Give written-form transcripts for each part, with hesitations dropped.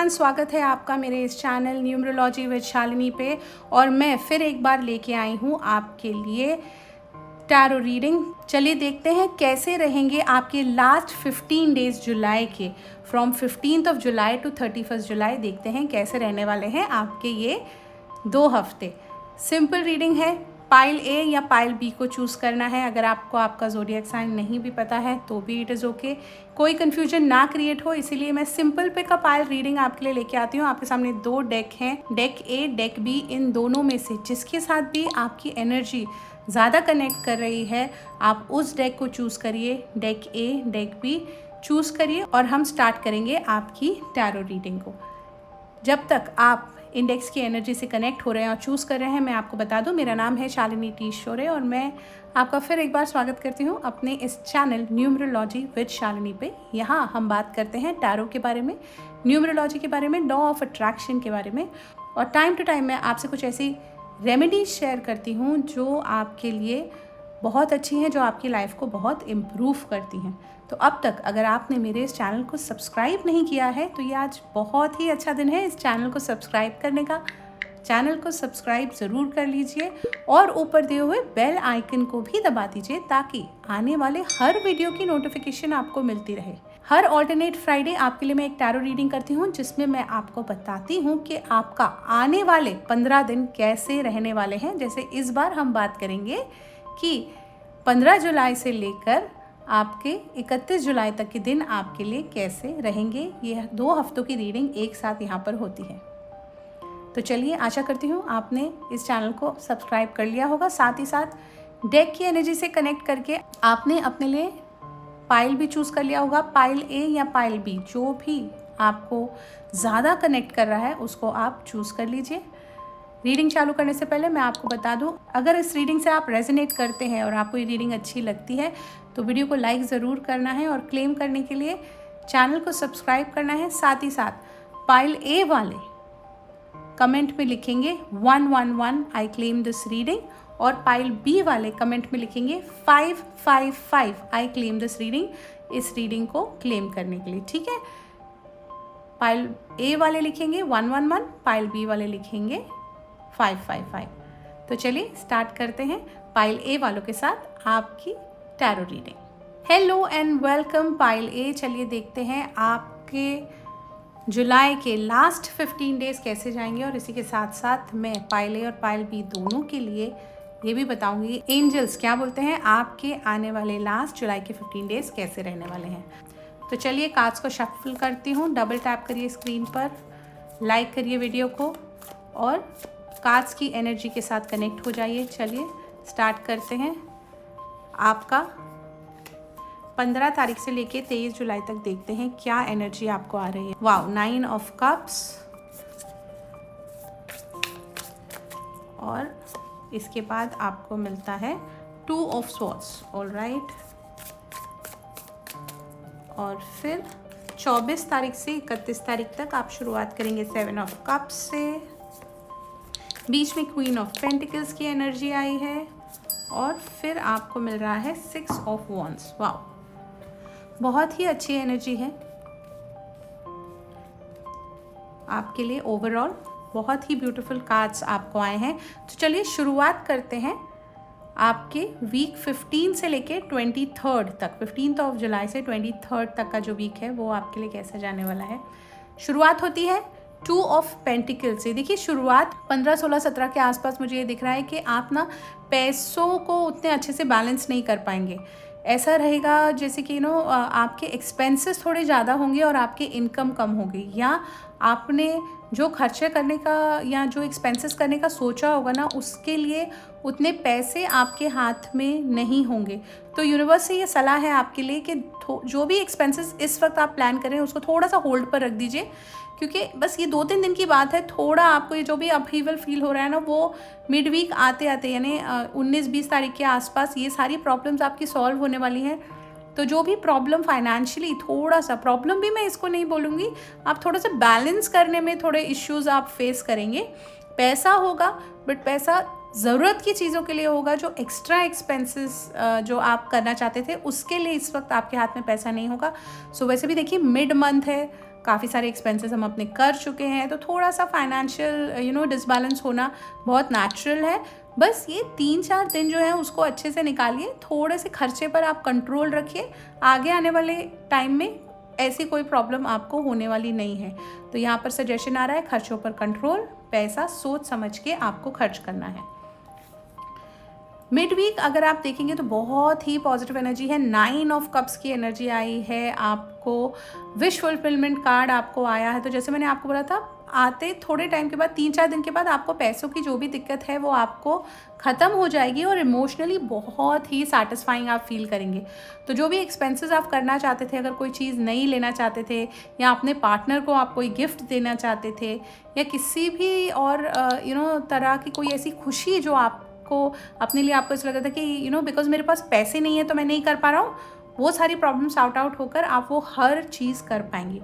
Everyone, स्वागत है आपका मेरे इस चैनल न्यूमरोलॉजी विद शालिनी पे। और मैं फिर एक बार लेके आई हूँ आपके लिए टैरो रीडिंग। चलिए देखते हैं कैसे रहेंगे आपके लास्ट 15 डेज जुलाई के, फ्रॉम 15 जुलाई टू 31 जुलाई। देखते हैं कैसे रहने वाले हैं आपके ये 2 हफ्ते। सिंपल रीडिंग है, पाइल ए या पाइल बी को चूज़ करना है। अगर आपको आपका ज़ोडिएक साइन नहीं भी पता है तो भी इट इज़ ओके, कोई कन्फ्यूजन ना क्रिएट हो, इसीलिए मैं simple pick a pile reading आपके लिए लेके आती हूँ। आपके सामने 2 डेक हैं, डेक ए डेक बी। इन दोनों में से जिसके साथ भी आपकी एनर्जी ज़्यादा कनेक्ट कर रही है आप उस डेक को चूज़ करिए, डेक ए डेक बी चूज़ करिए और हम स्टार्ट करेंगे आपकी टैरो रीडिंग को। जब तक आप इंडेक्स की एनर्जी से कनेक्ट हो रहे हैं और चूज़ कर रहे हैं, मैं आपको बता दूं मेरा नाम है शालिनी टी शोरे और मैं आपका फिर एक बार स्वागत करती हूं अपने इस चैनल न्यूमरोलॉजी विद शालिनी पे। यहाँ हम बात करते हैं टैरो के बारे में, न्यूमरोलॉजी के बारे में, लॉ ऑफ अट्रैक्शन के बारे में, और टाइम टू टाइम मैं आपसे कुछ ऐसी रेमेडीज शेयर करती हूँ जो आपके लिए बहुत अच्छी हैं, जो आपकी लाइफ को बहुत इम्प्रूव करती हैं। तो अब तक अगर आपने मेरे इस चैनल को सब्सक्राइब नहीं किया है तो ये आज बहुत ही अच्छा दिन है इस चैनल को सब्सक्राइब करने का। चैनल को सब्सक्राइब ज़रूर कर लीजिए और ऊपर दिए हुए बेल आइकन को भी दबा दीजिए ताकि आने वाले हर वीडियो की नोटिफिकेशन आपको मिलती रहे। हर ऑल्टरनेट फ्राइडे आपके लिए मैं एक टैरो रीडिंग करती हूँ जिसमें मैं आपको बताती हूँ कि आपका आने वाले 15 दिन कैसे रहने वाले हैं। जैसे इस बार हम बात करेंगे कि 15 जुलाई से लेकर आपके 31 जुलाई तक के दिन आपके लिए कैसे रहेंगे। ये 2 हफ्तों की रीडिंग एक साथ यहाँ पर होती है। तो चलिए, आशा करती हूँ आपने इस चैनल को सब्सक्राइब कर लिया होगा। साथ ही साथ डेक की एनर्जी से कनेक्ट करके आपने अपने लिए पाइल भी चूज़ कर लिया होगा, पाइल ए या पाइल बी, जो भी आपको ज़्यादा कनेक्ट कर रहा है उसको आप चूज़ कर लीजिए। रीडिंग चालू करने से पहले मैं आपको बता दूं, अगर इस रीडिंग से आप रेजोनेट करते हैं और आपको ये रीडिंग अच्छी लगती है तो वीडियो को लाइक ज़रूर करना है और क्लेम करने के लिए चैनल को सब्सक्राइब करना है। साथ ही साथ पाइल ए वाले कमेंट में लिखेंगे 111 आई क्लेम दिस रीडिंग, और पाइल बी वाले कमेंट में लिखेंगे 555 आई क्लेम दिस रीडिंग, इस रीडिंग को क्लेम करने के लिए। ठीक है, पाइल ए वाले लिखेंगे 111, पाइल बी वाले लिखेंगे 555। तो चलिए स्टार्ट करते हैं पाइल ए वालों के साथ आपकी tarot reading. Hello and welcome pile A. चलिए देखते हैं आपके जुलाई के लास्ट 15 डेज कैसे जाएंगे, और इसी के साथ साथ मैं पाइल ए और पाइल बी दोनों के लिए ये भी बताऊंगी एंजल्स क्या बोलते हैं आपके आने वाले लास्ट जुलाई के 15 डेज कैसे रहने वाले हैं। तो चलिए कार्ड्स को शफल करती हूँ। डबल टैप करिए स्क्रीन पर, लाइक करिए वीडियो को और कार्ड्स की एनर्जी के साथ कनेक्ट हो जाइए। चलिए स्टार्ट करते हैं। आपका 15 तारीख से लेके 23 जुलाई तक देखते हैं क्या एनर्जी आपको आ रही है। वाओ, 9 ऑफ कप्स, और इसके बाद आपको मिलता है 2 ऑफ स्वॉर्ड्स। ऑलराइट, और फिर 24 तारीख से 31 तारीख तक आप शुरुआत करेंगे 7 ऑफ कप्स से। बीच में क्वीन ऑफ पेंटिकल्स की एनर्जी आई है और फिर आपको मिल रहा है 6 ऑफ वॉन्ड्स। वाओ, बहुत ही अच्छी एनर्जी है आपके लिए। ओवरऑल बहुत ही ब्यूटीफुल कार्ड्स आपको आए हैं। तो चलिए शुरुआत करते हैं आपके वीक 15 से लेके 23 तक, 15 जुलाई से 23 तक का जो वीक है वो आपके लिए कैसे जाने वाला है। शुरुआत होती है 2 ऑफ पेंटिकल से। देखिए शुरुआत 15, 16, 17 के आसपास मुझे ये दिख रहा है कि आप ना पैसों को उतने अच्छे से बैलेंस नहीं कर पाएंगे। ऐसा रहेगा जैसे कि आपके एक्सपेंसेस थोड़े ज़्यादा होंगे और आपकी इनकम कम होगी, या आपने जो खर्चे करने का या जो एक्सपेंसेस करने का सोचा होगा ना उसके लिए उतने पैसे आपके हाथ में नहीं होंगे। तो यूनिवर्स से ये सलाह है आपके लिए कि जो भी एक्सपेंसेस इस वक्त आप प्लान कर रहे हैं उसको थोड़ा सा होल्ड पर रख दीजिए, क्योंकि बस ये 2-3 दिन की बात है। थोड़ा आपको ये जो भी अपहीवल फील हो रहा है ना वो मिड वीक आते आते यानी 19-20 तारीख के आसपास ये सारी प्रॉब्लम्स आपकी सॉल्व होने वाली हैं। तो जो भी प्रॉब्लम फाइनेंशियली, थोड़ा सा प्रॉब्लम भी मैं इसको नहीं बोलूँगी, आप थोड़ा सा बैलेंस करने में थोड़े इश्यूज आप फेस करेंगे। पैसा होगा बट पैसा ज़रूरत की चीज़ों के लिए होगा। जो एक्स्ट्रा एक्सपेंसेस जो आप करना चाहते थे उसके लिए इस वक्त आपके हाथ में पैसा नहीं होगा। सो वैसे भी देखिए मिड मंथ है, काफ़ी सारे एक्सपेंसेस हम अपने कर चुके हैं, तो थोड़ा सा फाइनेंशियल डिसबैलेंस होना बहुत नेचुरल है। बस ये 3-4 दिन जो है उसको अच्छे से निकालिए, थोड़े से खर्चे पर आप कंट्रोल रखिए, आगे आने वाले टाइम में ऐसी कोई प्रॉब्लम आपको होने वाली नहीं है। तो यहाँ पर सजेशन आ रहा है खर्चों पर कंट्रोल, पैसा सोच समझ के आपको खर्च करना है। मिड वीक अगर आप देखेंगे तो बहुत ही पॉजिटिव एनर्जी है, 9 ऑफ कप्स की एनर्जी आई है, आपको विश फुलफिलमेंट कार्ड आपको आया है। तो जैसे मैंने आपको बोला था, आते थोड़े टाइम के बाद 3-4 दिन के बाद आपको पैसों की जो भी दिक्कत है वो आपको ख़त्म हो जाएगी और इमोशनली बहुत ही सेटिस्फाइंग आप फील करेंगे। तो जो भी एक्सपेंसेस आप करना चाहते थे, अगर कोई चीज़ नहीं लेना चाहते थे या अपने पार्टनर को आप कोई गिफ्ट देना चाहते थे या किसी भी और तरह की कोई ऐसी खुशी जो आपको अपने लिए आपको ऐसा लग रहा था कि बिकॉज मेरे पास पैसे नहीं है तो मैं नहीं कर पा रहा हूँ, वो सारी प्रॉब्लम्स आउट होकर आप वो हर चीज़ कर पाएंगे।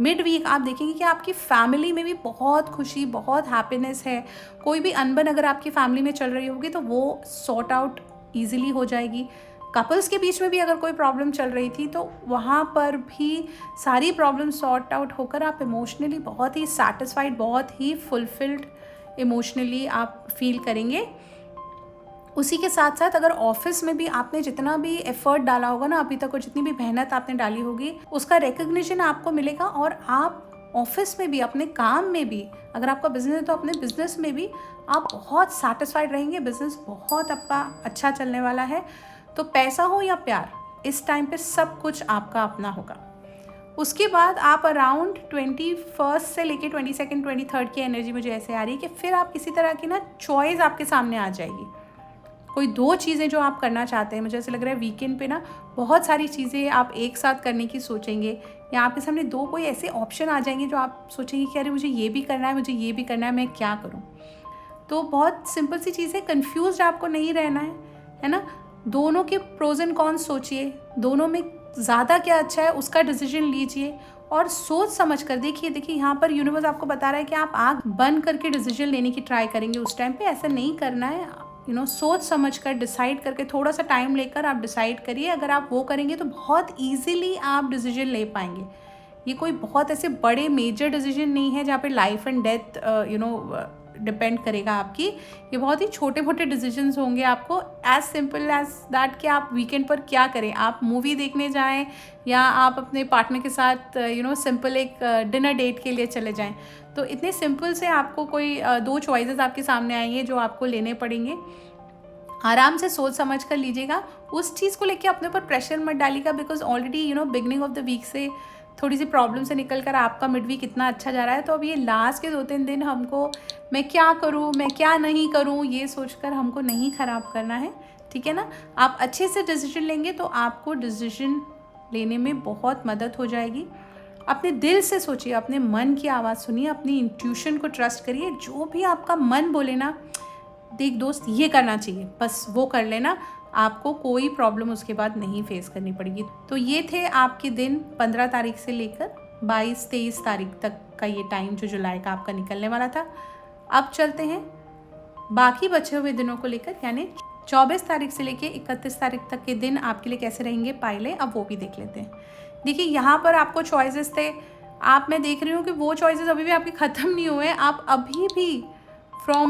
मिड वीक आप देखेंगे कि आपकी फैमिली में भी बहुत खुशी, बहुत हैप्पीनेस है। कोई भी अनबन अगर आपकी फैमिली में चल रही होगी तो वो सॉर्ट आउट ईजिली हो जाएगी। कपल्स के बीच में भी अगर कोई प्रॉब्लम चल रही थी तो वहाँ पर भी सारी प्रॉब्लम सॉर्ट आउट होकर आप इमोशनली बहुत ही सेटिस्फाइड, बहुत ही फुलफिल्ड इमोशनली आप फील करेंगे। उसी के साथ साथ अगर ऑफिस में भी आपने जितना भी एफर्ट डाला होगा ना अभी तक, और जितनी भी मेहनत आपने डाली होगी, उसका रिकग्निशन आपको मिलेगा और आप ऑफिस में भी, अपने काम में भी, अगर आपका बिजनेस है तो अपने बिजनेस में भी आप बहुत सेटिस्फाइड रहेंगे। बिजनेस बहुत आपका अच्छा चलने वाला है। तो पैसा हो या प्यार, इस टाइम पे सब कुछ आपका अपना होगा। उसके बाद आप अराउंड 21 से लेके 22, 23 की एनर्जी मुझे ऐसे आ रही है कि फिर आप किसी तरह की चॉइस आपके सामने आ जाएगी। कोई 2 चीज़ें जो आप करना चाहते हैं, मुझे ऐसे लग रहा है वीकेंड पे बहुत सारी चीज़ें आप एक साथ करने की सोचेंगे या आपके सामने 2 कोई ऐसे ऑप्शन आ जाएंगे जो आप सोचेंगे कि अरे मुझे ये भी करना है, मुझे ये भी करना है, मैं क्या करूं। तो बहुत सिंपल सी चीज़ है, कन्फ्यूज आपको नहीं रहना है ना। दोनों के प्रोज एंड कॉन्स सोचिए, दोनों में ज़्यादा क्या अच्छा है उसका डिसीजन लीजिए और सोच समझ कर देखिए यहाँ पर यूनिवर्स आपको बता रहा है कि आप आँख बंद करके डिसीजन लेने की ट्राई करेंगे। उस टाइम पे ऐसा नहीं करना है। सोच समझ कर डिसाइड करके, थोड़ा सा टाइम लेकर आप डिसाइड करिए। अगर आप वो करेंगे तो बहुत ईजिली आप डिसीजन ले पाएंगे। ये कोई बहुत ऐसे बड़े मेजर डिसीजन नहीं है जहाँ पे लाइफ एंड डेथ डिपेंड करेगा आपकी। ये बहुत ही छोटे मोटे डिसीजंस होंगे आपको, एज सिंपल एज दैट कि आप वीकेंड पर क्या करें। आप मूवी देखने जाएं या आप अपने पार्टनर के साथ सिंपल एक डिनर डेट के लिए चले जाएं। तो इतने सिंपल से आपको कोई 2 चॉइसेस आपके सामने आएंगे जो आपको लेने पड़ेंगे। आराम से सोच समझ कर लीजिएगा। उस चीज़ को लेके अपने ऊपर प्रेशर मत डालिएगा, because already beginning of the week से थोड़ी सी प्रॉब्लम से निकल कर आपका मिड वीक इतना अच्छा जा रहा है। तो अब ये लास्ट के 2-3 दिन हमको मैं क्या करूँ, मैं क्या नहीं करूँ, ये सोचकर हमको नहीं ख़राब करना है, ठीक है ना। आप अच्छे से डिसीजन लेंगे तो आपको डिसीजन लेने में बहुत मदद हो जाएगी। अपने दिल से सोचिए, अपने मन की आवाज़ सुनिए, अपनी इंट्यूशन को ट्रस्ट करिए। जो भी आपका मन बोले ना, देख दोस्त ये करना चाहिए, बस वो कर लेना, आपको कोई प्रॉब्लम उसके बाद नहीं फेस करनी पड़ेगी। तो ये थे आपके दिन 15 तारीख से लेकर 22-23 तारीख तक का ये टाइम जो जुलाई का आपका निकलने वाला था। अब चलते हैं बाकी बचे हुए दिनों को लेकर, यानी 24 तारीख से लेकर 31 तारीख तक के दिन आपके लिए कैसे रहेंगे पाइले, अब वो भी देख लेते हैं। देखिए यहाँ पर आपको चॉइसेस थे, मैं देख रही हूँ कि वो चॉइसेस अभी भी आपके ख़त्म नहीं हुए हैं। आप अभी भी फ्रॉम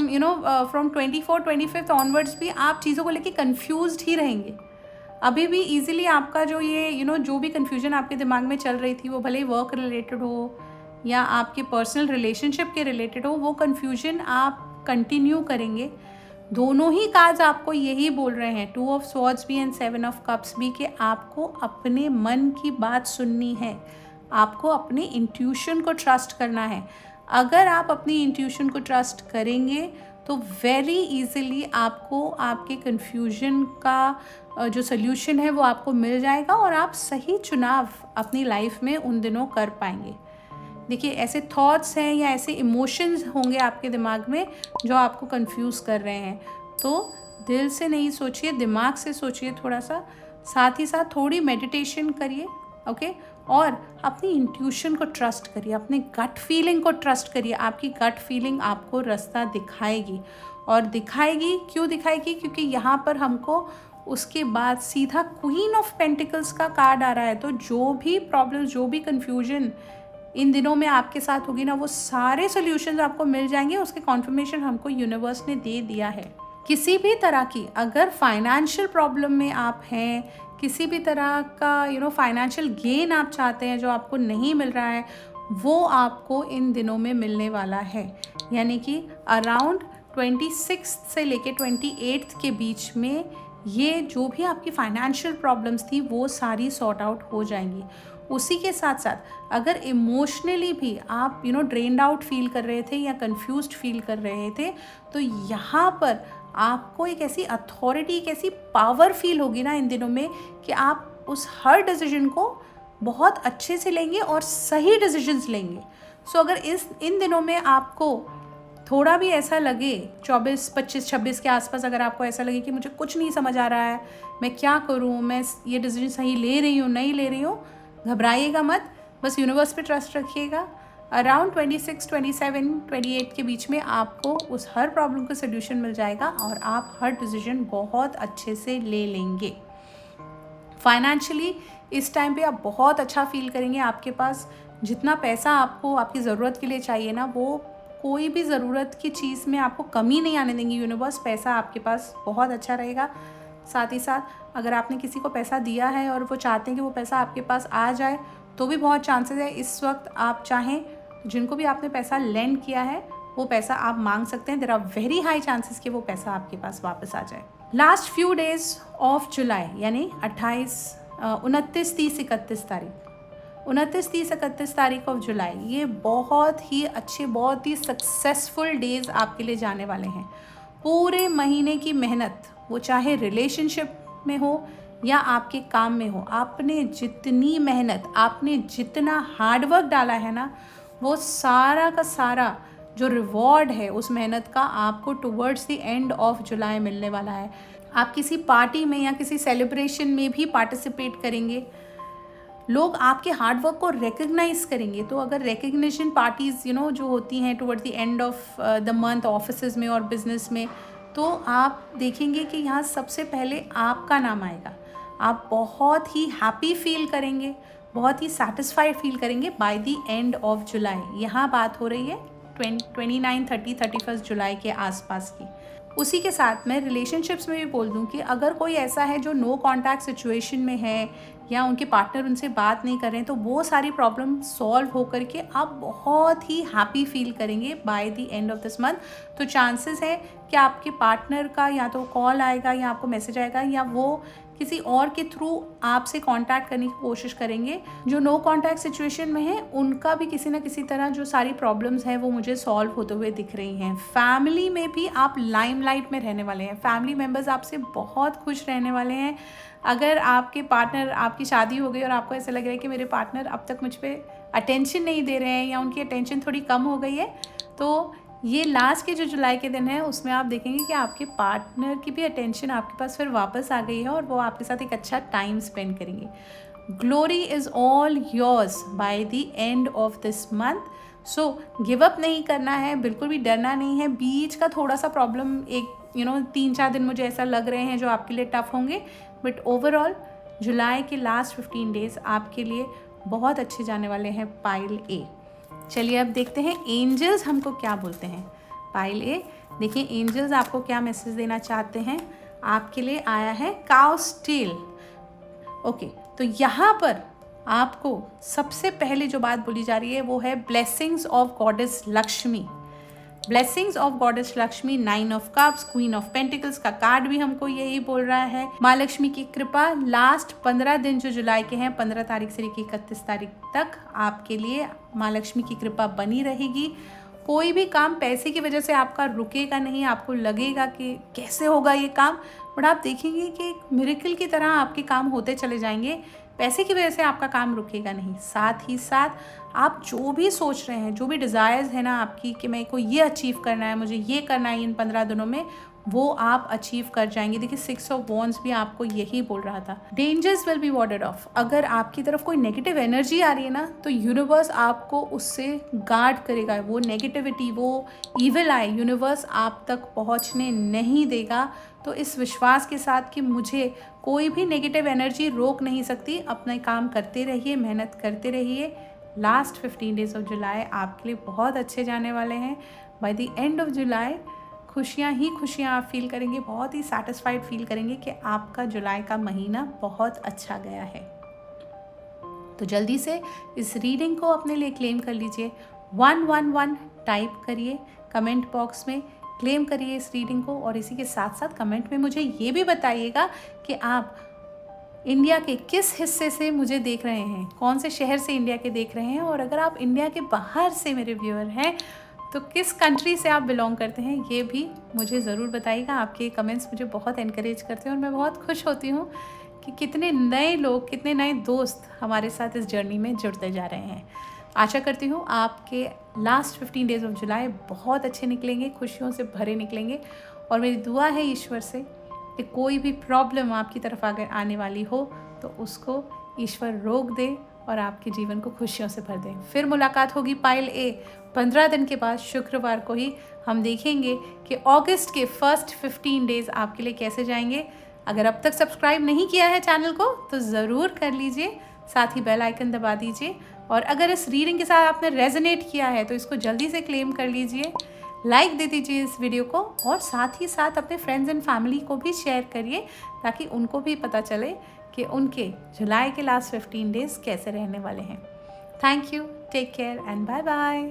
24-25 ऑनवर्ड्स भी आप चीज़ों को लेके कंफ्यूज्ड ही रहेंगे। अभी भी इजीली आपका जो ये जो भी कंफ्यूजन आपके दिमाग में चल रही थी, वो भले ही वर्क रिलेटेड हो या आपके पर्सनल रिलेशनशिप के रिलेटेड हो, वो कंफ्यूजन आप कंटिन्यू करेंगे। दोनों ही कार्ड्स आपको यही बोल रहे हैं, 2 ऑफ स्वॉर्ड्स भी एंड 7 ऑफ कप्स भी, कि आपको अपने मन की बात सुननी है, आपको अपने इंट्यूशन को ट्रस्ट करना है। अगर आप अपनी इंट्यूशन को ट्रस्ट करेंगे तो वेरी इजीली आपको आपके कन्फ्यूजन का जो सल्यूशन है वो आपको मिल जाएगा और आप सही चुनाव अपनी लाइफ में उन दिनों कर पाएंगे। देखिए ऐसे थॉट्स हैं या ऐसे इमोशंस होंगे आपके दिमाग में जो आपको कंफ्यूज कर रहे हैं, तो दिल से नहीं सोचिए, दिमाग से सोचिए थोड़ा सा, साथ ही साथ थोड़ी मेडिटेशन करिए, ओके। और अपनी इंट्यूशन को ट्रस्ट करिए, अपने गट फीलिंग को ट्रस्ट करिए। आपकी गट फीलिंग आपको रास्ता दिखाएगी, और दिखाएगी क्यों दिखाएगी, क्योंकि यहाँ पर हमको उसके बाद सीधा क्वीन ऑफ पेंटिकल्स का कार्ड आ रहा है। तो जो भी प्रॉब्लम, जो भी कन्फ्यूजन इन दिनों में आपके साथ होगी ना, वो सारे सॉल्यूशंस आपको मिल जाएंगे। उसके कॉन्फर्मेशन हमको यूनिवर्स ने दे दिया है। किसी भी तरह की अगर फाइनेंशियल प्रॉब्लम में आप हैं, किसी भी तरह का फाइनेंशियल गेन आप चाहते हैं जो आपको नहीं मिल रहा है, वो आपको इन दिनों में मिलने वाला है। यानी कि अराउंड 26 से लेके 28 के बीच में ये जो भी आपकी फाइनेंशियल प्रॉब्लम्स थी वो सारी सॉर्ट आउट हो जाएंगी। उसी के साथ साथ अगर इमोशनली भी आप ड्रेन्ड आउट फील कर रहे थे या कंफ्यूज्ड फील कर रहे थे, तो यहाँ पर आपको एक ऐसी अथॉरिटी, एक ऐसी पावर फील होगी ना इन दिनों में कि आप उस हर डिसीजन को बहुत अच्छे से लेंगे और सही डिसीजंस लेंगे। सो अगर इन दिनों में आपको थोड़ा भी ऐसा लगे, 24, 25, 26 के आसपास अगर आपको ऐसा लगे कि मुझे कुछ नहीं समझ आ रहा है, मैं क्या करूँ, मैं ये डिसीजन सही ले रही हूँ नहीं ले रही हूँ, घबराइएगा मत, बस यूनिवर्स पे ट्रस्ट रखिएगा। अराउंड 26, 27, 28 के बीच में आपको उस हर प्रॉब्लम का सोल्यूशन मिल जाएगा और आप हर डिसीजन बहुत अच्छे से ले लेंगे। फाइनेंशियली इस टाइम पे आप बहुत अच्छा फील करेंगे। आपके पास जितना पैसा आपको आपकी ज़रूरत के लिए चाहिए ना, वो कोई भी ज़रूरत की चीज़ में आपको कमी नहीं आने देंगी यूनिवर्स। पैसा आपके पास बहुत अच्छा रहेगा। साथ ही साथ अगर आपने किसी को पैसा दिया है और वो चाहते हैं कि वो पैसा आपके पास आ जाए, तो भी बहुत चांसेस है इस वक्त आप चाहें, जिनको भी आपने पैसा लेंड किया है वो पैसा आप मांग सकते हैं। There are very high chances कि वो पैसा आपके पास वापस आ जाए। Last few days of July यानी 29, 30, 31 तारीख, 29, 30, 31 तारीख ऑफ जुलाई, ये बहुत ही अच्छे, बहुत ही सक्सेसफुल डेज आपके लिए जाने वाले हैं। पूरे महीने की मेहनत, वो चाहे रिलेशनशिप में हो या आपके काम में हो, आपने जितनी मेहनत, आपने जितना हार्डवर्क डाला है ना, वो सारा का सारा जो रिवॉर्ड है उस मेहनत का आपको towards the end of July मिलने वाला है। आप किसी पार्टी में या किसी सेलिब्रेशन में भी पार्टिसिपेट करेंगे, लोग आपके हार्डवर्क को रिकग्नाइज करेंगे। तो अगर रिकग्निशन पार्टीज़ जो होती हैं towards the end of the month offices में और बिजनेस में, तो आप देखेंगे कि यहाँ सबसे पहले आपका नाम आएगा। आप बहुत ही हैप्पी फील करेंगे, बहुत ही सेटिस्फाइड फील करेंगे by the end of July. यहाँ बात हो रही है 29, 30, 31 जुलाई के आसपास की। उसी के साथ मैं रिलेशनशिप्स में भी बोल दूं कि अगर कोई ऐसा है जो नो कॉन्टैक्ट सिचुएशन में है या उनके पार्टनर उनसे बात नहीं कर रहे हैं, तो वो सारी प्रॉब्लम सॉल्व होकर के आप बहुत ही हैप्पी फील करेंगे by the end of this month. तो चांसेस है कि आपके पार्टनर का या तो कॉल आएगा या आपको मैसेज आएगा या वो किसी और के थ्रू आपसे कांटेक्ट करने की कोशिश करेंगे। जो नो कांटेक्ट सिचुएशन में है उनका भी किसी ना किसी तरह जो सारी प्रॉब्लम्स हैं वो मुझे सॉल्व होते हुए दिख रही हैं। फैमिली में भी आप लाइमलाइट में रहने वाले हैं। फैमिली मेम्बर्स आपसे बहुत खुश रहने वाले हैं। अगर आपके पार्टनर, आपकी शादी हो गई और आपको ऐसा लग रहा है कि मेरे पार्टनर अब तक मुझ पर अटेंशन नहीं दे रहे हैं या उनकी अटेंशन थोड़ी कम हो गई है, तो ये लास्ट के जो जुलाई के दिन है उसमें आप देखेंगे कि आपके पार्टनर की भी अटेंशन आपके पास फिर वापस आ गई है और वो आपके साथ एक अच्छा टाइम स्पेंड करेंगे। Glory is all yours by the end of this month. So give up नहीं करना है, बिल्कुल भी डरना नहीं है। बीच का थोड़ा सा प्रॉब्लम एक 3-4 दिन मुझे ऐसा लग रहे हैं जो आपके लिए टफ होंगे, बट ओवरऑल जुलाई के लास्ट 15 डेज आपके लिए बहुत अच्छे जाने वाले हैं पाइल ए। चलिए अब देखते हैं एंजल्स हमको क्या बोलते हैं। पाइल ए, देखिए एंजल्स आपको क्या मैसेज देना चाहते हैं। आपके लिए आया है काउस टेल। ओके, तो यहाँ पर आपको सबसे पहले जो बात बोली जा रही है वो है blessings of goddess Lakshmi. Blessings of goddess Lakshmi, 9 of cups, queen of pentacles का कार्ड भी हमको यही बोल रहा है। माँ लक्ष्मी की कृपा लास्ट 15 दिन जो जुलाई के हैं, 15 तारीख से लेकर 31 तारीख तक आपके लिए माँ लक्ष्मी की कृपा बनी रहेगी। कोई भी काम पैसे की वजह से आपका रुकेगा नहीं। आपको लगेगा कि कैसे होगा ये काम, बट आप देखेंगे कि एक मिरेकल की तरह आपके काम होते चले जाएंगे। पैसे की वजह से आपका काम रुकेगा नहीं। साथ ही साथ आप जो भी सोच रहे हैं, जो भी डिज़ायर्स है ना आपकी कि मेरे को ये अचीव करना है, मुझे ये करना है इन 15 दिनों में, वो आप अचीव कर जाएंगे। देखिए 6 ऑफ वॉन्ड्स भी आपको यही बोल रहा था। Dangers will be warded off. अगर आपकी तरफ कोई नेगेटिव एनर्जी आ रही है ना, तो यूनिवर्स आपको उससे गार्ड करेगा। वो नेगेटिविटी, वो इविल आई यूनिवर्स आप तक पहुंचने नहीं देगा। तो इस विश्वास के साथ कि मुझे कोई भी नेगेटिव एनर्जी रोक नहीं सकती, अपना काम करते रहिए, मेहनत करते रहिए। लास्ट 15 डेज ऑफ जुलाई आपके लिए बहुत अच्छे जाने वाले हैं। By the end of July खुशियाँ ही खुशियाँ आप फील करेंगे, बहुत ही सेटिस्फाइड फील करेंगे कि आपका जुलाई का महीना बहुत अच्छा गया है। तो जल्दी से इस रीडिंग को अपने लिए क्लेम कर लीजिए। 111 टाइप करिए कमेंट बॉक्स में, क्लेम करिए इस रीडिंग को। और इसी के साथ साथ कमेंट में मुझे ये भी बताइएगा कि आप इंडिया के किस हिस्से से मुझे देख रहे हैं, कौन से शहर से इंडिया के देख रहे हैं। और अगर आप इंडिया के बाहर से मेरे व्यूअर हैं तो किस कंट्री से आप बिलोंग करते हैं, ये भी मुझे ज़रूर बताइएगा। आपके कमेंट्स मुझे बहुत एनकरेज करते हैं और मैं बहुत खुश होती हूँ कि कितने नए लोग, कितने नए दोस्त हमारे साथ इस जर्नी में जुड़ते जा रहे हैं। आशा करती हूँ आपके लास्ट 15 डेज ऑफ जुलाई बहुत अच्छे निकलेंगे, खुशियों से भरे निकलेंगे। और मेरी दुआ है ईश्वर से कि कोई भी प्रॉब्लम आपकी तरफ अगर आने वाली हो तो उसको ईश्वर रोक दे और आपके जीवन को खुशियों से भर दें। फिर मुलाकात होगी पाइल ए 15 दिन के बाद, शुक्रवार को ही हम देखेंगे कि अगस्त के फर्स्ट 15 डेज आपके लिए कैसे जाएंगे। अगर अब तक सब्सक्राइब नहीं किया है चैनल को तो ज़रूर कर लीजिए, साथ ही बेल आइकन दबा दीजिए। और अगर इस रीडिंग के साथ आपने रेजोनेट किया है तो इसको जल्दी से क्लेम कर लीजिए, लाइक दे दीजिए इस वीडियो को, और साथ ही साथ अपने फ्रेंड्स एंड फैमिली को भी शेयर करिए ताकि उनको भी पता चले कि उनके जुलाई के लास्ट 15 डेज कैसे रहने वाले हैं। Thank you, take care and bye bye.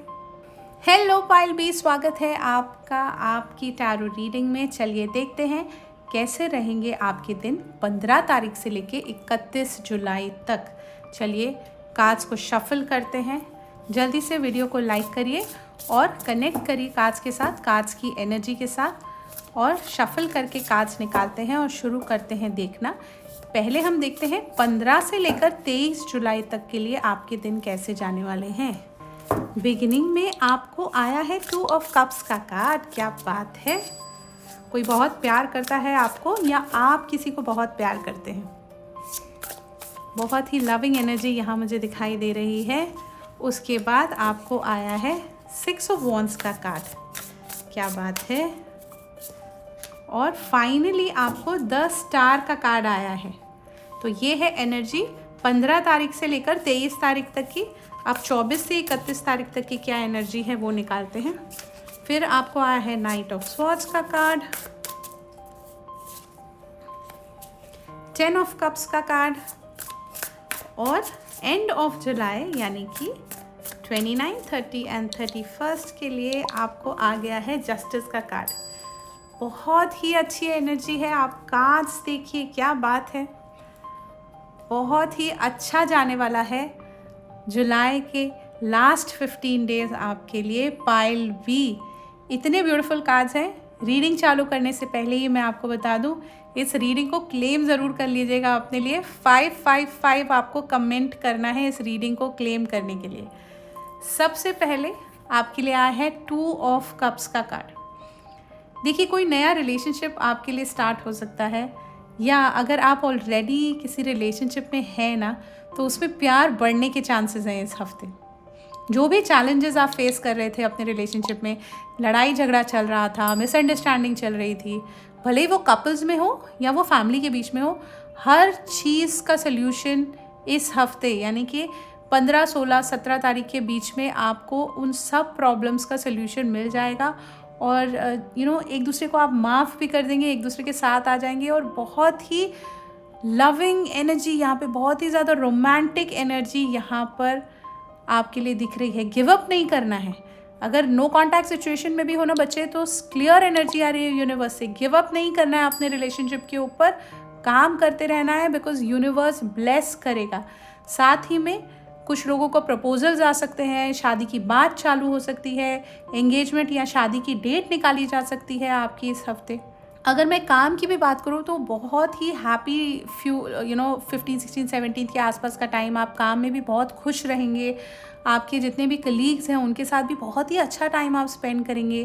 Hello pile B, स्वागत है आपका आपकी टैरो रीडिंग में। चलिए देखते हैं कैसे रहेंगे आपके दिन 15 तारीख से लेके 31 जुलाई तक। चलिए कार्ड्स को शफल करते हैं। जल्दी से वीडियो को लाइक करिए और कनेक्ट करिए कार्ड्स के साथ, कार्ड्स की एनर्जी के साथ, और शफल करके कार्ड्स निकालते हैं और शुरू करते हैं देखना। पहले हम देखते हैं 15 से लेकर 23 जुलाई तक के लिए आपके दिन कैसे जाने वाले हैं। बिगिनिंग में आपको आया है 2 ऑफ कप्स का कार्ड। क्या बात है, कोई बहुत प्यार करता है आपको या आप किसी को बहुत प्यार करते हैं। बहुत ही लविंग एनर्जी यहाँ मुझे दिखाई दे रही है। उसके बाद आपको आया है 6 ऑफ वॉन्ड्स का कार्ड। क्या बात है। और फाइनली आपको 10 स्टार का कार्ड आया है। तो ये है एनर्जी 15 तारीख से लेकर 23 तारीख तक की। अब 24 से 31 तारीख तक की क्या एनर्जी है वो निकालते हैं। फिर आपको आया है नाइट ऑफ स्वॉर्ड्स का कार्ड, 10 ऑफ कप्स का कार्ड, और एंड ऑफ जुलाई यानी कि 29, 30 एंड 31 के लिए आपको आ गया है जस्टिस का कार्ड। बहुत ही अच्छी एनर्जी है। आप कार्ड्स देखिए, क्या बात है, बहुत ही अच्छा जाने वाला है जुलाई के लास्ट 15 डेज आपके लिए। पाइल बी, इतने ब्यूटीफुल कार्ड्स हैं। रीडिंग चालू करने से पहले ही मैं आपको बता दूं, इस रीडिंग को क्लेम ज़रूर कर लीजिएगा अपने लिए। 555 आपको कमेंट करना है इस रीडिंग को क्लेम करने के लिए। सबसे पहले आपके लिए आया है 2 ऑफ कप्स का कार्ड। देखिए, कोई नया रिलेशनशिप आपके लिए स्टार्ट हो सकता है, या अगर आप ऑलरेडी किसी रिलेशनशिप में हैं ना, तो उसमें प्यार बढ़ने के चांसेस हैं इस हफ्ते। जो भी चैलेंजेस आप फेस कर रहे थे अपने रिलेशनशिप में, लड़ाई झगड़ा चल रहा था, मिसअंडरस्टैंडिंग चल रही थी, भले ही वो कपल्स में हो या वो फैमिली के बीच में हो, हर चीज़ का सल्यूशन इस हफ्ते यानी कि 15, 16, 17 तारीख के बीच में आपको उन सब प्रॉब्लम्स का सल्यूशन मिल जाएगा। और एक दूसरे को आप माफ़ भी कर देंगे, एक दूसरे के साथ आ जाएंगे। और बहुत ही लविंग एनर्जी यहाँ पे, बहुत ही ज़्यादा रोमांटिक एनर्जी यहाँ पर आपके लिए दिख रही है। गिव अप नहीं करना है। अगर नो कॉन्टैक्ट सिचुएशन में भी हो ना बच्चे, तो क्लियर एनर्जी आ रही है यूनिवर्स से। गिव अप नहीं करना है अपने रिलेशनशिप के ऊपर, काम करते रहना है, बिकॉज यूनिवर्स ब्लेस करेगा। साथ ही में कुछ लोगों को प्रपोजल्स आ सकते हैं, शादी की बात चालू हो सकती है, एंगेजमेंट या शादी की डेट निकाली जा सकती है आपकी इस हफ्ते। अगर मैं काम की भी बात करूँ तो बहुत ही हैप्पी 15, 16, 17 के आसपास का टाइम, आप काम में भी बहुत खुश रहेंगे। आपके जितने भी कलीग्स हैं उनके साथ भी बहुत ही अच्छा टाइम आप स्पेंड करेंगे।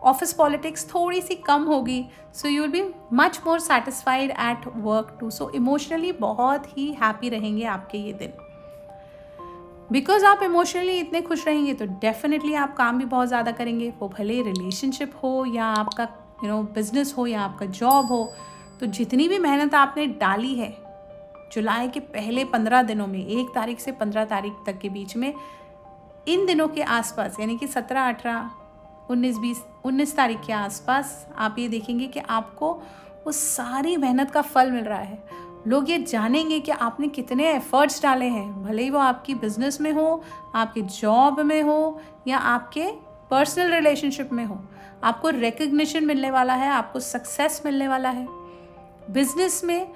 ऑफिस पॉलिटिक्स थोड़ी सी कम होगी, so you will be much more satisfied at work too. So emotionally बहुत ही हैप्पी रहेंगे आपके ये दिन। बिकॉज आप इमोशनली इतने खुश रहेंगे तो डेफिनेटली आप काम भी बहुत ज़्यादा करेंगे। वो भले रिलेशनशिप हो या आपका बिजनेस हो या आपका जॉब हो, तो जितनी भी मेहनत आपने डाली है जुलाई के पहले 15 दिनों में, 1 तारीख से 15 तारीख तक के बीच में, इन दिनों के आसपास यानी कि 17, 18, 19, 20, 19 तारीख के आसपास आप ये देखेंगे कि आपको वो सारी मेहनत का फल मिल रहा है। लोग ये जानेंगे कि आपने कितने एफर्ट्स डाले हैं, भले ही वो आपकी बिजनेस में हो, आपके जॉब में हो या आपके पर्सनल रिलेशनशिप में हो। आपको रिकग्निशन मिलने वाला है, आपको सक्सेस मिलने वाला है। बिजनेस में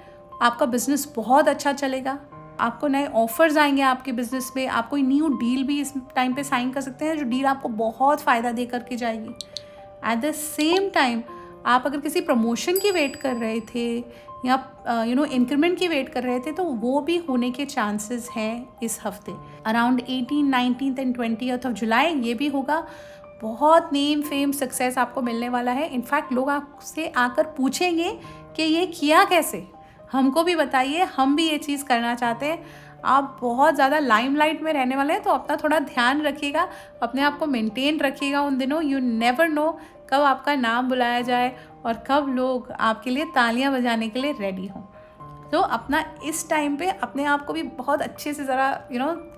आपका बिजनेस बहुत अच्छा चलेगा, आपको नए ऑफर्स आएंगे आपके बिजनेस में, आप कोई न्यू डील भी इस टाइम पे साइन कर सकते हैं जो डील आपको बहुत फ़ायदा दे करके जाएगी। एट द सेम टाइम आप अगर किसी प्रमोशन की वेट कर रहे थे या इंक्रीमेंट की वेट कर रहे थे तो वो भी होने के चांसेस हैं इस हफ्ते। अराउंड 18, 19 एंड 20 जुलाई ये भी होगा। बहुत नेम फेम सक्सेस आपको मिलने वाला है। इनफैक्ट लोग आपसे आकर पूछेंगे कि ये किया कैसे, हमको भी बताइए, हम भी ये चीज़ करना चाहते हैं। आप बहुत ज़्यादा लाइमलाइट में रहने वाले हैं तो अपना थोड़ा ध्यान रखिएगा, अपने आप को मेंटेन रखिएगा उन दिनों। यू नेवर नो कब आपका नाम बुलाया जाए और कब लोग आपके लिए तालियां बजाने के लिए रेडी हों। तो अपना इस टाइम पे अपने आप को भी बहुत अच्छे से ज़रा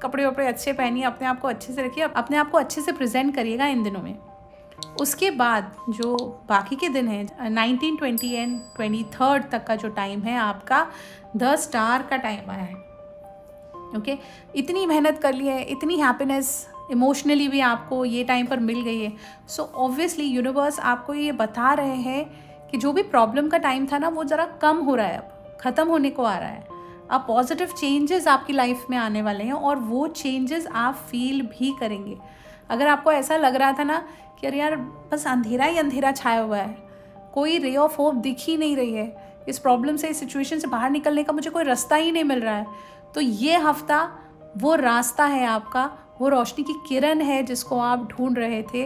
कपड़े वपड़े अच्छे पहनिए, अपने आप को अच्छे से रखिए, अपने आप को अच्छे से प्रेजेंट करिएगा इन दिनों में। उसके बाद जो बाकी के दिन हैं 19, 20 एंड 23 तक का जो टाइम है आपका 10 स्टार का टाइम आया है। ओके, इतनी मेहनत कर ली है, इतनी हैप्पीनेस इमोशनली भी आपको ये टाइम पर मिल गई है। सो ऑब्वियसली यूनिवर्स आपको ये बता रहे हैं कि जो भी प्रॉब्लम का टाइम था ना वो ज़रा कम हो रहा है, अब ख़त्म होने को आ रहा है। अब पॉजिटिव चेंजेस आपकी लाइफ में आने वाले हैं और वो चेंजेस आप फील भी करेंगे। अगर आपको ऐसा लग रहा था ना कि अरे यार बस अंधेरा ही अंधेरा छाया हुआ है, कोई रे ऑफ होप दिख ही नहीं रही है, इस प्रॉब्लम से, इस सिचुएशन से बाहर निकलने का मुझे कोई रास्ता ही नहीं मिल रहा है, तो ये हफ्ता वो रास्ता है आपका, वो रोशनी की किरण है जिसको आप ढूंढ रहे थे।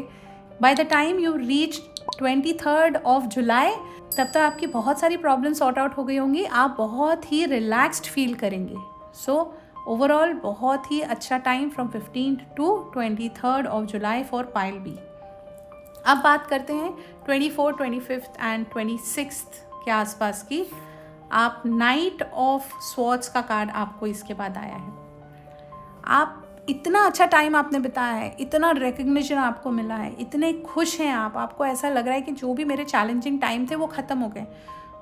By the time you reach 23 जुलाई तब तक आपकी बहुत सारी प्रॉब्लम सॉर्ट आउट हो गई होंगी, आप बहुत ही रिलैक्स्ड फील करेंगे। सो ओवरऑल बहुत ही अच्छा time from 15 to 23 July for pile B. अब बात करते हैं 24, 25 एंड 26 के आसपास की। आप नाइट ऑफ स्वॉर्ड्स का कार्ड आपको इसके बाद आया है। आप इतना अच्छा टाइम आपने बिताया है, इतना रिकग्निशन आपको मिला है, इतने खुश हैं आप, आपको ऐसा लग रहा है कि जो भी मेरे चैलेंजिंग टाइम थे वो ख़त्म हो गए।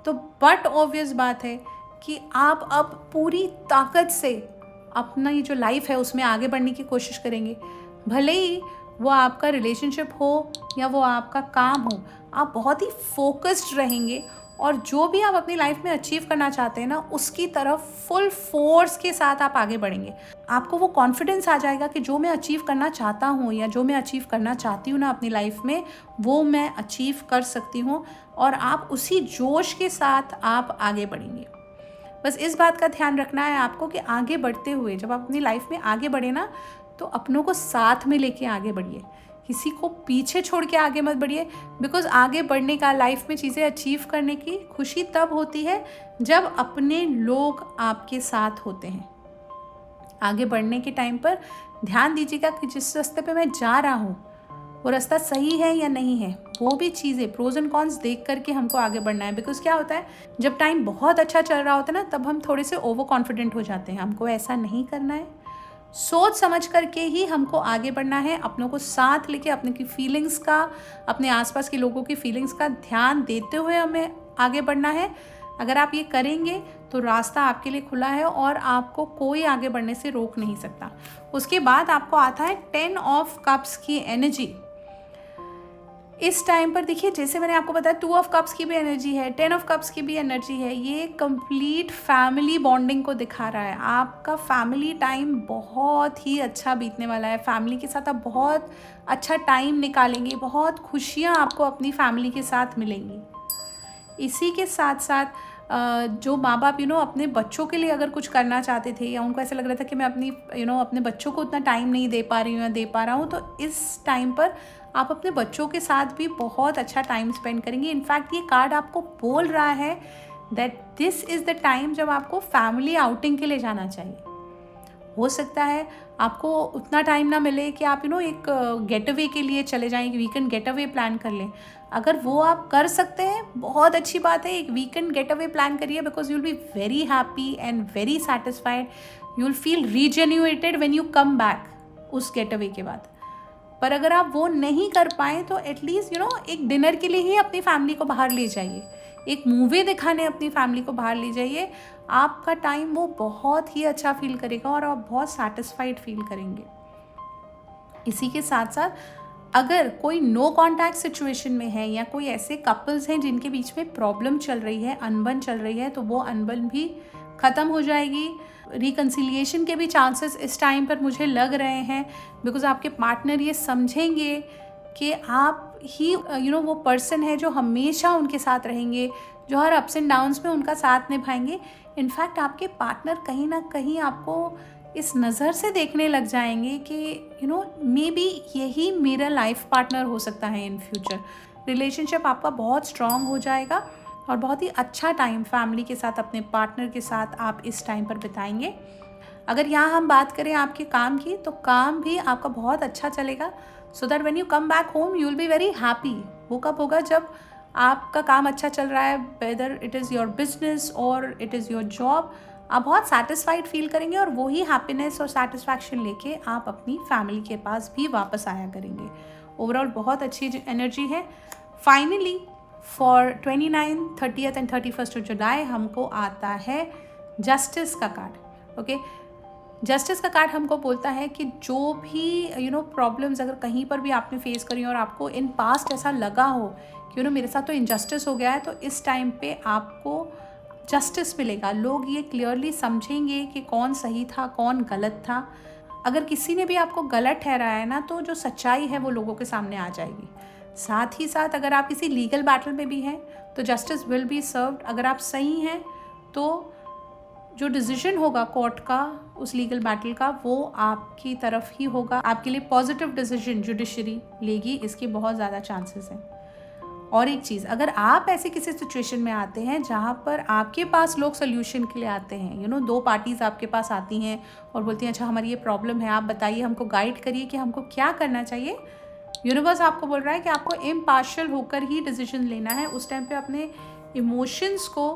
तो बट ऑब्वियस बात है कि आप अब पूरी ताकत से अपना ये जो लाइफ है उसमें आगे बढ़ने की कोशिश करेंगे। भले ही वो आपका रिलेशनशिप हो या वो आपका काम हो, आप बहुत ही फोकस्ड रहेंगे और जो भी आप अपनी लाइफ में अचीव करना चाहते हैं ना उसकी तरफ फुल फोर्स के साथ आप आगे बढ़ेंगे। आपको वो कॉन्फिडेंस आ जाएगा कि जो मैं अचीव करना चाहता हूँ या जो मैं अचीव करना चाहती हूँ ना अपनी लाइफ में, वो मैं अचीव कर सकती हूँ और आप उसी जोश के साथ आप आगे बढ़ेंगे। बस इस बात का ध्यान रखना है आपको कि आगे बढ़ते हुए जब आप अपनी लाइफ में आगे बढ़े ना तो अपनों को साथ में लेके आगे बढ़िए, किसी को पीछे छोड़ के आगे मत बढ़िए। बिकॉज आगे बढ़ने का, लाइफ में चीज़ें अचीव करने की खुशी तब होती है जब अपने लोग आपके साथ होते हैं। आगे बढ़ने के टाइम पर ध्यान दीजिएगा कि जिस रास्ते पे मैं जा रहा हूँ वो रास्ता सही है या नहीं है, वो भी चीज़ें प्रोज एंड कॉन्स देख करके हमको आगे बढ़ना है। बिकॉज क्या होता है जब टाइम बहुत अच्छा चल रहा होता है ना तब हम थोड़े से ओवर कॉन्फिडेंट हो जाते हैं। हमको ऐसा नहीं करना है, सोच समझ करके ही हमको आगे बढ़ना है। अपनों को साथ लेके अपने की फीलिंग्स का, अपने आसपास के लोगों की फीलिंग्स का ध्यान देते हुए हमें आगे बढ़ना है। अगर आप ये करेंगे तो रास्ता आपके लिए खुला है और आपको कोई आगे बढ़ने से रोक नहीं सकता। उसके बाद आपको आता है 10 ऑफ कप्स की एनर्जी। इस टाइम पर देखिए, जैसे मैंने आपको बताया 2 ऑफ कप्स की भी एनर्जी है, 10 ऑफ कप्स की भी एनर्जी है। ये कंप्लीट फैमिली बॉन्डिंग को दिखा रहा है। आपका फैमिली टाइम बहुत ही अच्छा बीतने वाला है। फैमिली के साथ आप बहुत अच्छा टाइम निकालेंगे, बहुत खुशियाँ आपको अपनी फैमिली के साथ मिलेंगी। इसी के साथ साथ जो माँ बाप अपने बच्चों के लिए अगर कुछ करना चाहते थे या उनको ऐसा लग रहा था कि मैं अपनी अपने बच्चों को उतना टाइम नहीं दे पा रही हूँ या दे पा रहा हूँ, तो इस टाइम पर आप अपने बच्चों के साथ भी बहुत अच्छा टाइम स्पेंड करेंगे। इनफैक्ट ये कार्ड आपको बोल रहा है that this is the time जब आपको फैमिली आउटिंग के लिए जाना चाहिए। हो सकता है आपको उतना टाइम ना मिले कि आप एक गेट अवे के लिए चले जाएं, एक वीकेंड गेट अवे प्लान कर लें। अगर वो आप कर सकते हैं, बहुत अच्छी बात है, एक वीकेंड गेट अवे प्लान करिए, because you will be very happy and very satisfied. You will feel rejuvenated when you come back उस गेट अवे के बाद। पर अगर आप वो नहीं कर पाएँ तो एटलीस्ट एक डिनर के लिए ही अपनी फैमिली को बाहर ले जाइए, एक मूवी दिखाने अपनी फैमिली को बाहर ले जाइए। आपका टाइम वो बहुत ही अच्छा फील करेगा और आप बहुत सेटिस्फाइड फील करेंगे। इसी के साथ साथ अगर कोई नो कॉन्टैक्ट सिचुएशन में है या कोई ऐसे कपल्स हैं जिनके बीच में प्रॉब्लम चल रही है, अनबन चल रही है, तो वो अनबन भी ख़त्म हो जाएगी। रिकन्सिलिएशन के भी चांसेस इस टाइम पर मुझे लग रहे हैं, बिकॉज आपके पार्टनर ये समझेंगे कि आप ही वो पर्सन है जो हमेशा उनके साथ रहेंगे, जो हर अप्स एंड डाउन्स में उनका साथ निभाएंगे। इनफैक्ट आपके पार्टनर कहीं ना कहीं आपको इस नज़र से देखने लग जाएंगे कि मे बी यही मेरा लाइफ पार्टनर हो सकता है इन फ्यूचर। रिलेशनशिप आपका बहुत स्ट्रॉन्ग हो जाएगा और बहुत ही अच्छा टाइम फैमिली के साथ, अपने पार्टनर के साथ आप इस टाइम पर बिताएंगे। अगर यहाँ हम बात करें आपके काम की, तो काम भी आपका बहुत अच्छा चलेगा, so that when you come back home you will be very happy. वो कब होगा? जब आपका काम अच्छा चल रहा है, whether it is your business और इट इज़ योर जॉब, आप बहुत सेटिस्फाइड फील करेंगे और वही हैप्पीनेस और सेटिस्फैक्शन लेके आप अपनी फैमिली के पास भी वापस आया करेंगे। ओवरऑल बहुत अच्छी एनर्जी है। फाइनली फॉर 29, 30 एंड 31 जुलाई हमको आता है जस्टिस का कार्ड। ओके, जस्टिस का कार्ड हमको बोलता है कि जो भी प्रॉब्लम्स अगर कहीं पर भी आपने फेस करी और आपको इन पास्ट ऐसा लगा हो कि मेरे साथ तो इनजस्टिस हो गया है, तो इस टाइम पे आपको जस्टिस मिलेगा। लोग ये क्लियरली समझेंगे कि कौन सही था, कौन गलत था। अगर किसी ने भी आपको गलत ठहराया है ना, तो जो सच्चाई है वो लोगों के सामने आ जाएगी। साथ ही साथ अगर आप किसी लीगल बैटल में भी हैं तो जस्टिस विल बी सर्व्ड। अगर आप सही हैं तो जो डिसीजन होगा कोर्ट का, उस लीगल बैटल का, वो आपकी तरफ ही होगा। आपके लिए पॉजिटिव डिसीजन जुडिशरी लेगी, इसके बहुत ज़्यादा चांसेस हैं। और एक चीज़, अगर आप ऐसे किसी सिचुएशन में आते हैं जहाँ पर आपके पास लोग सोल्यूशन के लिए आते हैं, दो पार्टीज़ आपके पास आती हैं और बोलती हैं अच्छा हमारी ये प्रॉब्लम है, आप बताइए, हमको गाइड करिए कि हमको क्या करना चाहिए। यूनिवर्स आपको बोल रहा है कि आपको इम्पार्शियल होकर ही डिसीजन लेना है। उस टाइम पे अपने इमोशंस को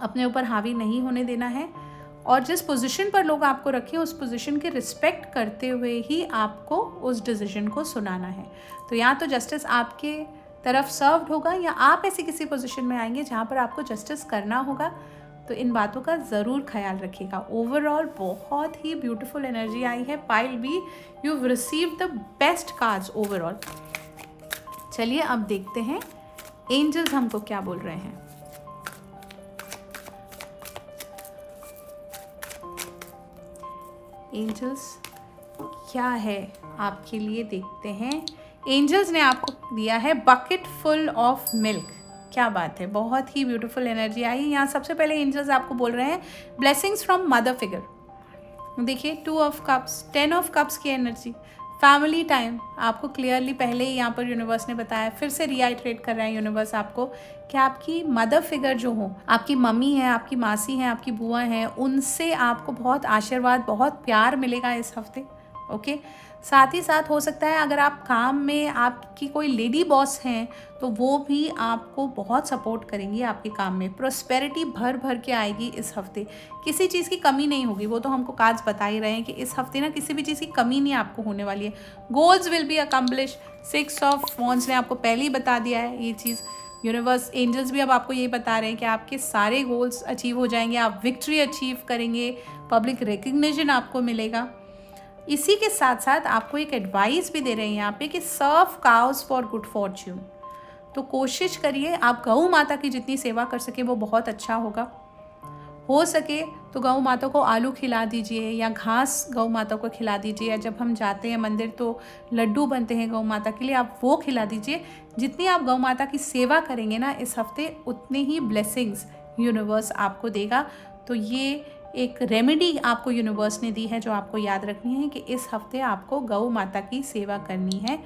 अपने ऊपर हावी नहीं होने देना है, और जिस पोजीशन पर लोग आपको रखें उस पोजीशन की रिस्पेक्ट करते हुए ही आपको उस डिसीजन को सुनाना है। तो या तो जस्टिस आपके तरफ सर्व्ड होगा या आप ऐसी किसी पोजीशन में आएंगे जहाँ पर आपको जस्टिस करना होगा। तो इन बातों का ज़रूर ख्याल रखिएगा। ओवरऑल बहुत ही ब्यूटीफुल एनर्जी आई है। Pile B, you receive the best cards overall. चलिए अब देखते हैं एंजल्स हमको क्या बोल रहे हैं। एंजल्स क्या है आपके लिए, देखते हैं। एंजल्स ने आपको दिया है बकेट फुल ऑफ मिल्क। क्या बात है, बहुत ही ब्यूटीफुल एनर्जी आई। यहाँ सबसे पहले एंजल्स आपको बोल रहे हैं ब्लेसिंग्स फ्रॉम मदर फिगर। देखिए 2 ऑफ कप्स, 10 ऑफ कप्स की एनर्जी, फैमिली टाइम आपको क्लियरली पहले ही यहाँ पर यूनिवर्स ने बताया, फिर से रिआइट्रेट कर रहा है यूनिवर्स आपको कि आपकी मदर फिगर जो हो, आपकी मम्मी है, आपकी मासी हैं, आपकी बुआ हैं, उनसे आपको बहुत आशीर्वाद, बहुत प्यार मिलेगा इस हफ्ते। ओके, साथ ही साथ हो सकता है अगर आप काम में आपकी कोई लेडी बॉस हैं तो वो भी आपको बहुत सपोर्ट करेंगी आपके काम में। प्रोस्पेरिटी भर भर के आएगी इस हफ्ते, किसी चीज़ की कमी नहीं होगी। वो तो हमको कार्ड्स बता ही रहे हैं कि इस हफ्ते ना किसी भी चीज़ की कमी नहीं आपको होने वाली है। Goals will be accomplish. 6 of wands ने आपको पहले ही बता दिया है ये चीज़। यूनिवर्स, एंजल्स भी अब आपको ये बता रहे हैं कि आपके सारे गोल्स अचीव हो जाएंगे, आप विक्ट्री अचीव करेंगे, पब्लिक रिकग्निशन आपको मिलेगा। इसी के साथ साथ आपको एक एडवाइस भी दे रहे हैं यहाँ पे कि सर्व काउज फॉर गुड फॉर्च्यून। तो कोशिश करिए आप गौ माता की जितनी सेवा कर सके वो बहुत अच्छा होगा। हो सके तो गौ माता को आलू खिला दीजिए या घास गौ माता को खिला दीजिए, या जब हम जाते हैं मंदिर तो लड्डू बनते हैं गौ माता के लिए, आप वो खिला दीजिए। जितनी आप गौ माता की सेवा करेंगे ना इस हफ्ते, उतने ही ब्लेसिंग्स यूनिवर्स आपको देगा। तो ये एक रेमेडी आपको यूनिवर्स ने दी है जो आपको याद रखनी है कि इस हफ्ते आपको गौ माता की सेवा करनी है।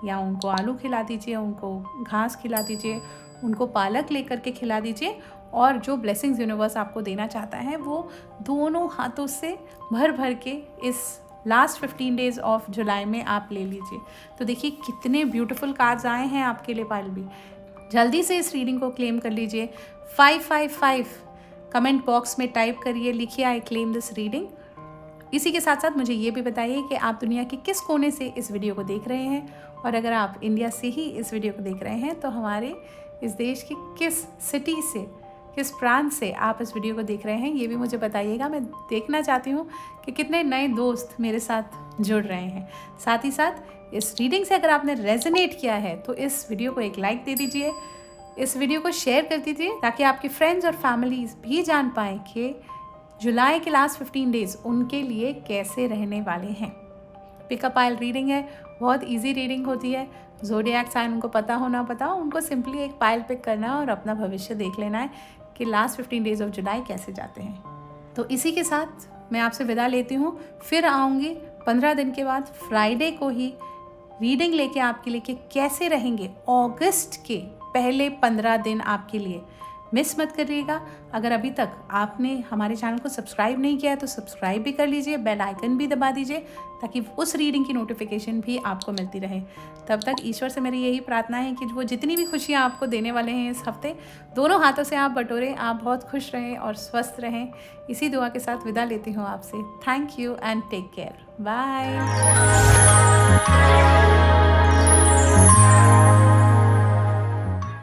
या उनको आलू खिला दीजिए, उनको घास खिला दीजिए, उनको पालक लेकर के खिला दीजिए, और जो ब्लेसिंग्स यूनिवर्स आपको देना चाहता है वो दोनों हाथों से भर भर के इस लास्ट 15 डेज़ ऑफ जुलाई में आप ले लीजिए। तो देखिए कितने ब्यूटीफुल कार्ड्स आए हैं आपके लिए पायल भी। जल्दी से इस रीडिंग को क्लेम कर लीजिए। 555 कमेंट बॉक्स में टाइप करिए, लिखिए आई क्लेम दिस रीडिंग। इसी के साथ साथ मुझे ये भी बताइए कि आप दुनिया के किस कोने से इस वीडियो को देख रहे हैं, और अगर आप इंडिया से ही इस वीडियो को देख रहे हैं तो हमारे इस देश की किस सिटी से, किस प्रांत से आप इस वीडियो को देख रहे हैं ये भी मुझे बताइएगा। मैं देखना चाहती हूँ कि कितने नए दोस्त मेरे साथ जुड़ रहे हैं। साथ ही साथ इस रीडिंग से अगर आपने रेजोनेट किया है तो इस वीडियो को एक लाइक दे दीजिए, इस वीडियो को शेयर कर दीजिए ताकि आपके फ्रेंड्स और फैमिलीज भी जान पाएँ कि जुलाई के लास्ट 15 डेज़ उनके लिए कैसे रहने वाले हैं। पिकअप पायल रीडिंग है, बहुत इजी रीडिंग होती है। ज़ोडिएक साइन उनको पता उनको सिंपली एक पायल पिक करना है और अपना भविष्य देख लेना है कि लास्ट 15 डेज़ ऑफ जुलाई कैसे जाते हैं। तो इसी के साथ मैं आपसे विदा लेती हूँ। फिर आऊँगी 15 दिन के बाद फ्राइडे को ही रीडिंग लेके आपके लिए कि कैसे रहेंगे अगस्त के पहले 15 दिन आपके लिए। मिस मत करिएगा। अगर अभी तक आपने हमारे चैनल को सब्सक्राइब नहीं किया है तो सब्सक्राइब भी कर लीजिए, बेल आइकन भी दबा दीजिए ताकि उस रीडिंग की नोटिफिकेशन भी आपको मिलती रहे। तब तक ईश्वर से मेरी यही प्रार्थना है कि वो जितनी भी खुशियाँ आपको देने वाले हैं इस हफ्ते, दोनों हाथों से आप बटोरें, आप बहुत खुश रहें और स्वस्थ रहें। इसी दुआ के साथ विदा लेती हूँ आपसे। Thank you and take care. Bye.